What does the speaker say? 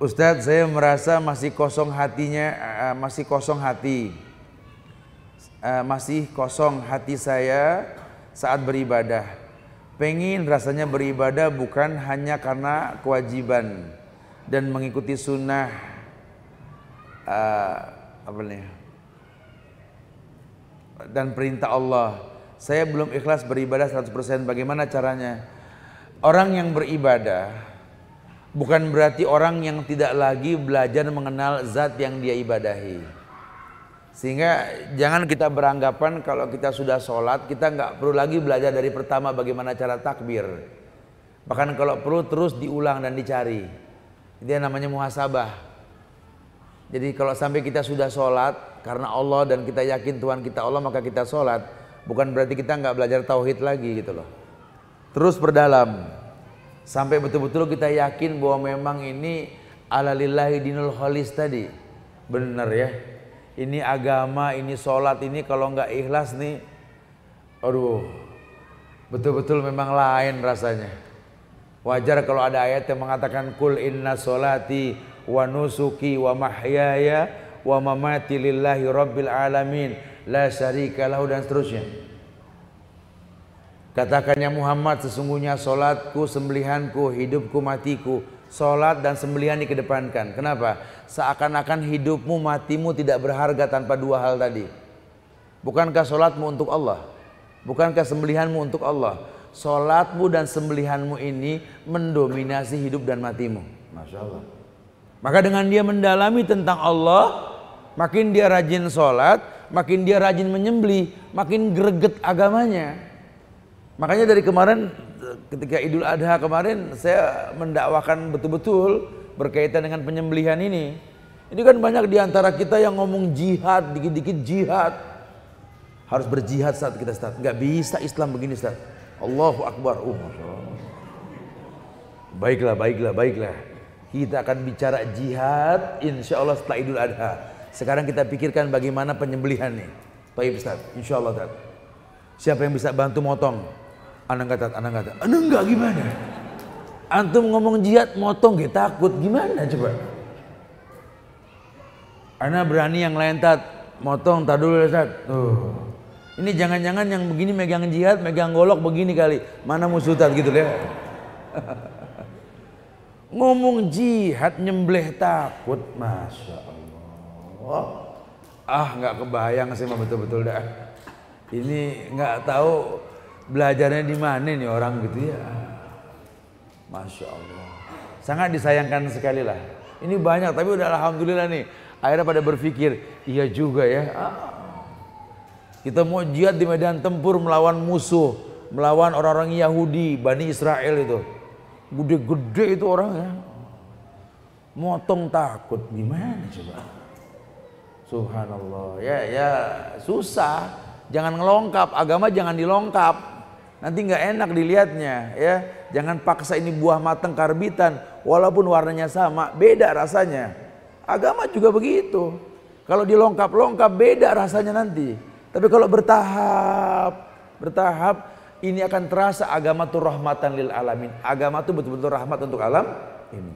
Ustadz, saya merasa masih kosong hatinya, masih kosong hati saya saat beribadah. Pengen rasanya beribadah bukan hanya karena kewajiban dan mengikuti sunnah dan perintah Allah. Saya belum ikhlas beribadah 100%. Bagaimana caranya? Orang yang beribadah bukan berarti orang yang tidak lagi belajar mengenal zat yang dia ibadahi. Sehingga jangan kita beranggapan kalau kita sudah sholat kita nggak perlu lagi belajar dari pertama bagaimana cara takbir. Bahkan kalau perlu terus diulang dan dicari. Itu yang namanya muhasabah. Jadi kalau sampai kita sudah sholat karena Allah dan kita yakin Tuhan kita Allah maka kita sholat, bukan berarti kita nggak belajar tauhid lagi gitu loh. Terus perdalam sampai betul-betul kita yakin bahwa memang ini ala lillahi dinul kholis tadi. Benar ya. Ini agama, ini sholat, ini kalau nggak ikhlas nih, aduh, betul-betul memang lain rasanya. Wajar kalau ada ayat yang mengatakan kul inna sholati wa nusuki wa mahyaya wa mamati lillahi rabbil alamin la syarika lahu dan seterusnya. Katakannya Muhammad, sesungguhnya sholatku, sembelihanku, hidupku, matiku. Sholat dan sembelihan dikedepankan. Kenapa? Seakan-akan hidupmu, matimu tidak berharga tanpa dua hal tadi. Bukankah sholatmu untuk Allah? Bukankah sembelihanmu untuk Allah? Sholatmu dan sembelihanmu ini mendominasi hidup dan matimu. Masya Allah. Maka dengan dia mendalami tentang Allah, makin dia rajin sholat, makin dia rajin menyembelih, makin greget agamanya. Makanya dari kemarin ketika Idul Adha kemarin saya mendakwakan betul-betul berkaitan dengan penyembelihan ini. Ini kan banyak diantara kita yang ngomong jihad, dikit-dikit jihad. Harus berjihad saat kita start. Nggak bisa Islam begini Ustaz. Allahu Akbar. Masya Allah. Baiklah. Kita akan bicara jihad insya Allah setelah Idul Adha. Sekarang kita pikirkan bagaimana penyembelihan nih. Baik Ustaz, insya Allah Ustaz. Siapa yang bisa bantu motong? Ana enggak gimana? Antum ngomong jihad motong gak takut gimana coba? Ana berani yang lain tat motong tar dulu Ustaz. Tuh. Ini jangan-jangan yang begini megang jihad, megang golok begini kali. Mana musuh tat gitu ya. Ngomong jihad nyembelih takut, Masya Allah. Nggak kebayang sih mah betul-betul dah. Ini nggak tahu belajarnya di mana nih orang gitu ya. Masya Allah. Sangat disayangkan sekali lah. Ini banyak tapi udah alhamdulillah nih. Akhirnya pada berpikir, iya juga ya. Kita mau jihad di medan tempur melawan musuh, melawan orang-orang Yahudi, Bani Israel itu. Gede-gede itu orangnya. Motong takut gimana coba? Subhanallah. Ya susah. Jangan ngelongkap, agama jangan dilongkap. Nanti nggak enak dilihatnya ya. Jangan paksa ini buah matang karbitan walaupun warnanya sama, beda rasanya. Agama juga begitu. Kalau dilongkap-longkap beda rasanya nanti. Tapi kalau bertahap ini akan terasa agama itu rahmatan lil alamin. Agama itu betul-betul rahmat untuk alam ini.